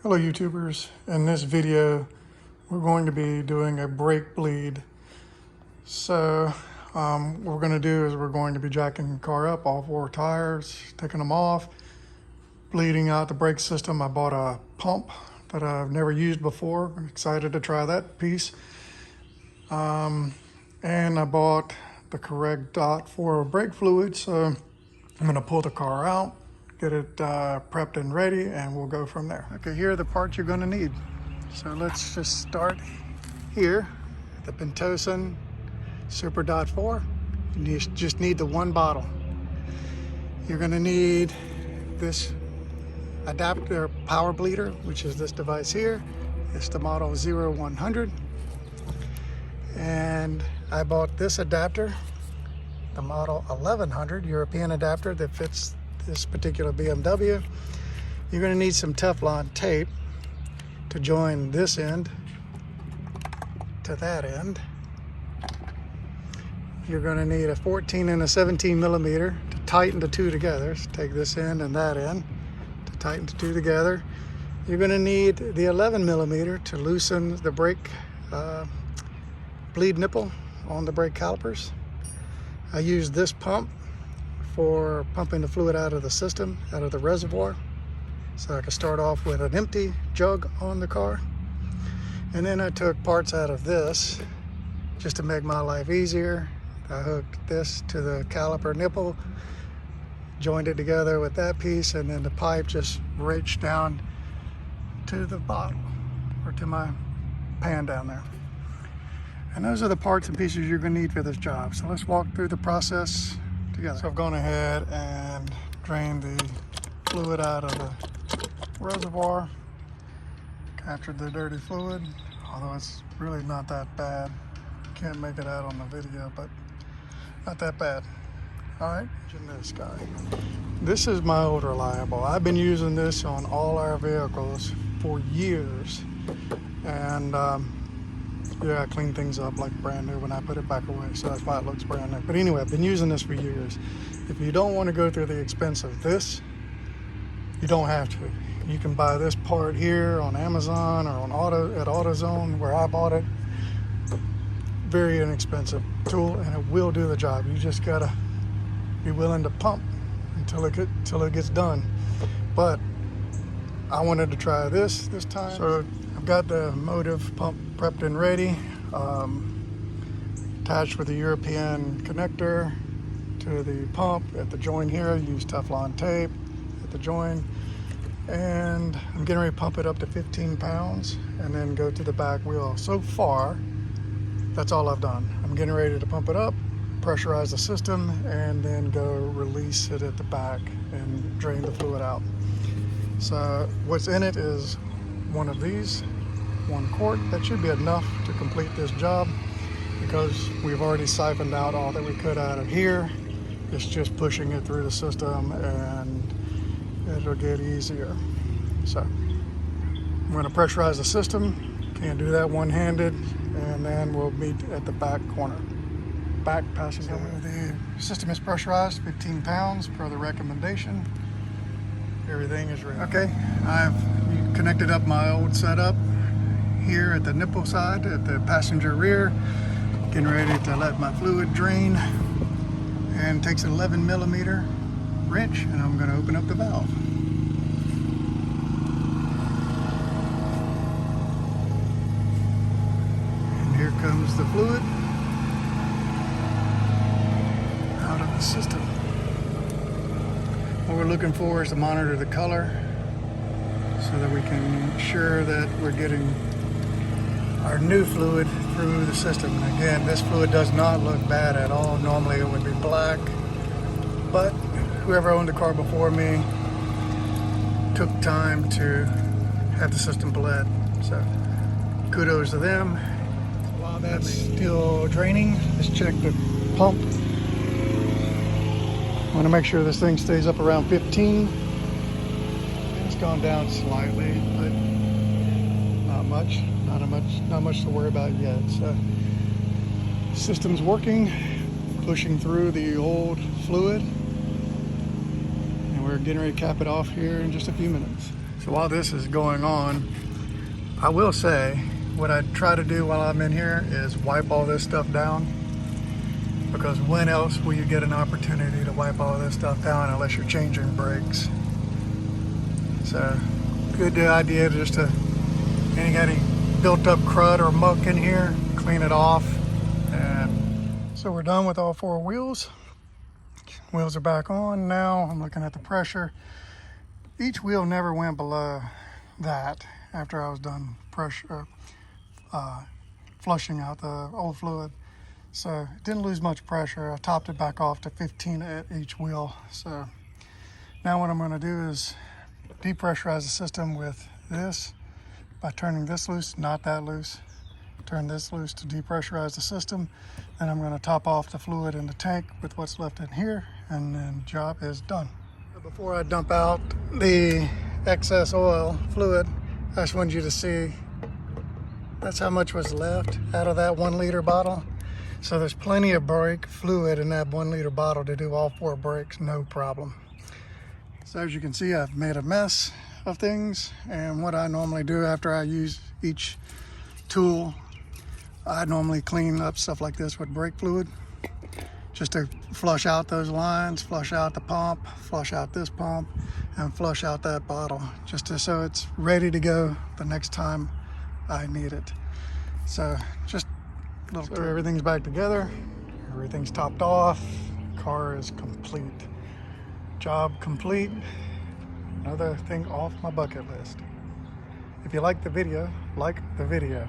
Hello YouTubers, in this video we're going to be doing a brake bleed. So what we're going to do is we're going to be jacking the car up, all four tires, taking them off, bleeding out the brake system. I bought a pump that I've never used before. I'm excited to try that piece. And I bought the correct dot for brake fluid, so I'm going to pull the car out, get it prepped and ready, and we'll go from there. Okay, here are the parts you're going to need. So let's just start here, the Pentosin Super DOT 4. You just need the one bottle. You're going to need this adapter power bleeder, which is this device here. It's the model 0100. And I bought this adapter, the model 1100 European adapter that fits this particular BMW. You're going to need some Teflon tape to join this end to that end. You're going to need a 14 and a 17 millimeter to tighten the two together. So take this end and that end to tighten the two together. You're going to need the 11 millimeter to loosen the brake bleed nipple on the brake calipers. I use this pump for pumping the fluid out of the system, out of the reservoir. So I can start off with an empty jug on the car. And then I took parts out of this just to make my life easier. I hooked this to the caliper nipple, joined it together with that piece, and then the pipe just reached down to the bottle, or to my pan down there. And those are the parts and pieces you're going to need for this job. So let's walk through the process together. So I've gone ahead and drained the fluid out of the reservoir, captured the dirty fluid, although it's really not that bad. Can't make it out on the video, but not that bad. All right, this guy. This is my old Reliable. I've been using this on all our vehicles for years, and yeah, I clean things up like brand new when I put it back away, so that's why it looks brand new. But anyway, I've been using this for years. If you don't want to go through the expense of this, you don't have to. You can buy this part here on Amazon or on at AutoZone, where I bought it. Very inexpensive tool, and it will do the job. You just gotta be willing to pump until it gets done. But I wanted to try this time, so I've got the motive pump prepped and ready, attached with the European connector to the pump at the joint here. I use Teflon tape at the joint, and I'm getting ready to pump it up to 15 pounds and then go to the back wheel. So far, that's all I've done. I'm getting ready to pump it up, pressurize the system, and then go release it at the back and drain the fluid out. So what's in it is one of these, 1 quart. That should be enough to complete this job because we've already siphoned out all that we could out of here. It's just pushing it through the system and it'll get easier. So I'm going to pressurize the system. Can't do that one-handed, and then we'll meet at the back corner. Back passenger. So the system is pressurized, 15 pounds per the recommendation. Everything is ready. Okay, I've connected up my old setup here at the nipple side, at the passenger rear. Getting ready to let my fluid drain, and takes an 11 millimeter wrench, and I'm going to open up the valve. And here comes the fluid out of the system. What we're looking for is to monitor the color so that we can ensure that we're getting our new fluid through the system. And again, this fluid does not look bad at all. Normally it would be black, but whoever owned the car before me took time to have the system bled. So kudos to them. While that's still draining, let's check the pump. I want to make sure this thing stays up around 15. It's gone down slightly, but not much to worry about yet. So system's working, pushing through the old fluid, and we're getting ready to cap it off here in just a few minutes. So while this is going on, I will say what I try to do while I'm in here is wipe all this stuff down, because when else will you get an opportunity to wipe all this stuff down unless you're changing brakes? So good idea just to, ain't got any built up crud or muck in here, clean it off. And so we're done with all 4 wheels. Wheels are back on now. I'm looking at the pressure. Each wheel never went below that after I was done pressure flushing out the old fluid. So it didn't lose much pressure. I topped it back off to 15 at each wheel. So now what I'm going to do is depressurize the system with this by turning this loose, not that loose. Turn this loose to depressurize the system. Then I'm going to top off the fluid in the tank with what's left in here, and then job is done. Before I dump out the excess oil fluid, I just wanted you to see that's how much was left out of that 1 liter bottle. So there's plenty of brake fluid in that 1 liter bottle to do all 4 brakes, no problem. So as you can see, I've made a mess of things, and what I normally do after I use each tool, I normally clean up stuff like this with brake fluid, just to flush out those lines, flush out the pump, flush out this pump, and flush out that bottle, just so it's ready to go the next time I need it. So just a little, so everything's back together, everything's topped off, car is complete. Job complete. Another thing off my bucket list. If you like the video, like the video.